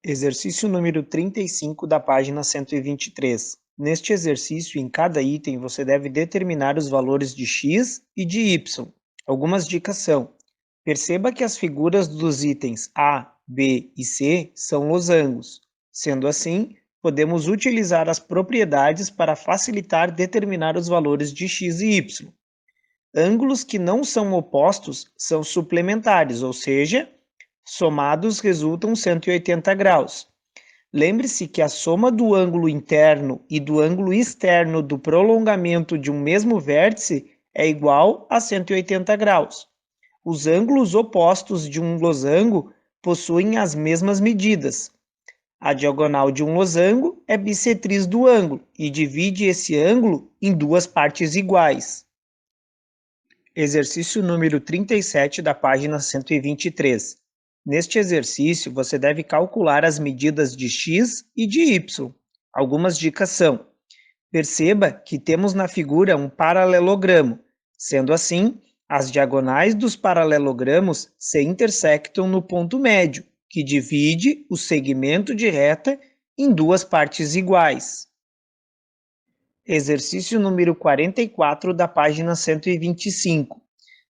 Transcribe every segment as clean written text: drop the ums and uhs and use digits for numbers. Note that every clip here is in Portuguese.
Exercício número 35 da página 123. Neste exercício, em cada item, você deve determinar os valores de x e de y. Algumas dicas são: perceba que as figuras dos itens A, B e C são losangos. Sendo assim, podemos utilizar as propriedades para facilitar determinar os valores de x e y. Ângulos que não são opostos são suplementares, ou seja, somados resultam 180 graus. Lembre-se que a soma do ângulo interno e do ângulo externo do prolongamento de um mesmo vértice é igual a 180 graus. Os ângulos opostos de um losango possuem as mesmas medidas. A diagonal de um losango é bissetriz do ângulo e divide esse ângulo em duas partes iguais. Exercício número 37 da página 123. Neste exercício, você deve calcular as medidas de x e de y. Algumas dicas são: perceba que temos na figura um paralelogramo. Sendo assim, as diagonais dos paralelogramos se intersectam no ponto médio, que divide o segmento de reta em duas partes iguais. Exercício número 44 da página 125.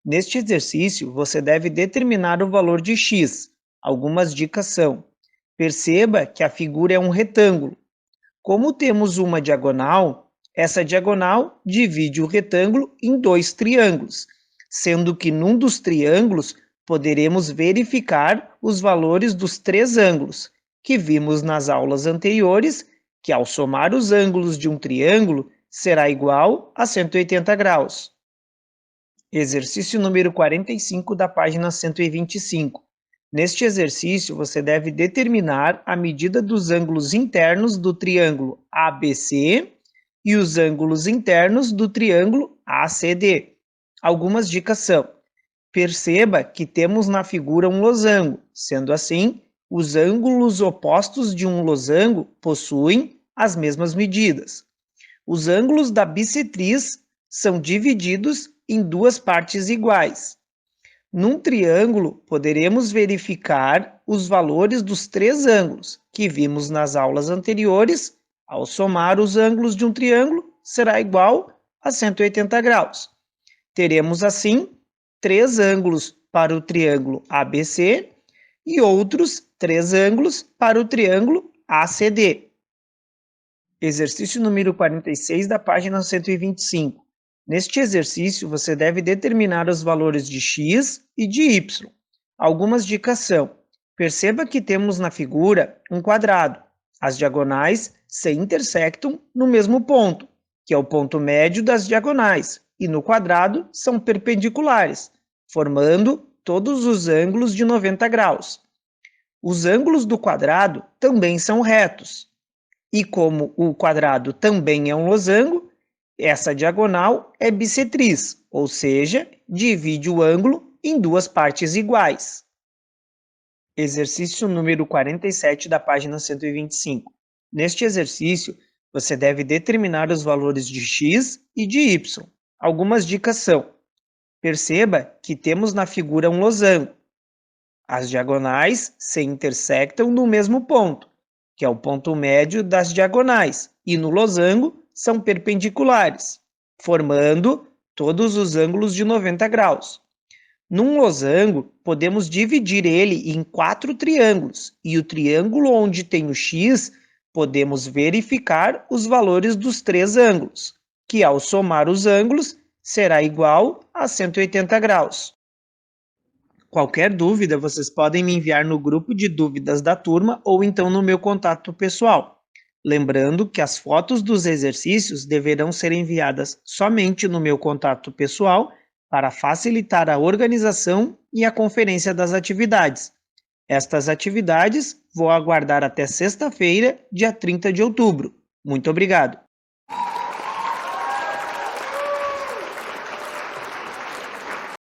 Neste exercício, você deve determinar o valor de x. Algumas dicas são: perceba que a figura é um retângulo. Como temos uma diagonal, essa diagonal divide o retângulo em dois triângulos, sendo que num dos triângulos poderemos verificar os valores dos três ângulos, que vimos nas aulas anteriores, que ao somar os ângulos de um triângulo será igual a 180 graus. Exercício número 45 da página 125. Neste exercício, você deve determinar a medida dos ângulos internos do triângulo ABC e os ângulos internos do triângulo ACD. Algumas dicas são: perceba que temos na figura um losango. Sendo assim, os ângulos opostos de um losango possuem as mesmas medidas. Os ângulos da bissetriz são divididos em duas partes iguais. Num triângulo, poderemos verificar os valores dos três ângulos que vimos nas aulas anteriores. Ao somar os ângulos de um triângulo, será igual a 180 graus. Teremos, assim, três ângulos para o triângulo ABC e outros três ângulos para o triângulo ACD. Exercício número 46 da página 125. Neste exercício, você deve determinar os valores de x e de y. Algumas dicas são: perceba que temos na figura um quadrado. As diagonais se intersectam no mesmo ponto, que é o ponto médio das diagonais, e no quadrado são perpendiculares, formando todos os ângulos de 90 graus. Os ângulos do quadrado também são retos. E como o quadrado também é um losango, essa diagonal é bissetriz, ou seja, divide o ângulo em duas partes iguais. Exercício número 47 da página 125. Neste exercício, você deve determinar os valores de x e de y. Algumas dicas são: perceba que temos na figura um losango. As diagonais se intersectam no mesmo ponto, que é o ponto médio das diagonais, e no losango são perpendiculares, formando todos os ângulos de 90 graus. Num losango, podemos dividir ele em 4 triângulos, e o triângulo onde tem o x, podemos verificar os valores dos três ângulos, que ao somar os ângulos, será igual a 180 graus. Qualquer dúvida, vocês podem me enviar no grupo de dúvidas da turma ou então no meu contato pessoal. Lembrando que as fotos dos exercícios deverão ser enviadas somente no meu contato pessoal para facilitar a organização e a conferência das atividades. Estas atividades vou aguardar até sexta-feira, dia 30 de outubro. Muito obrigado!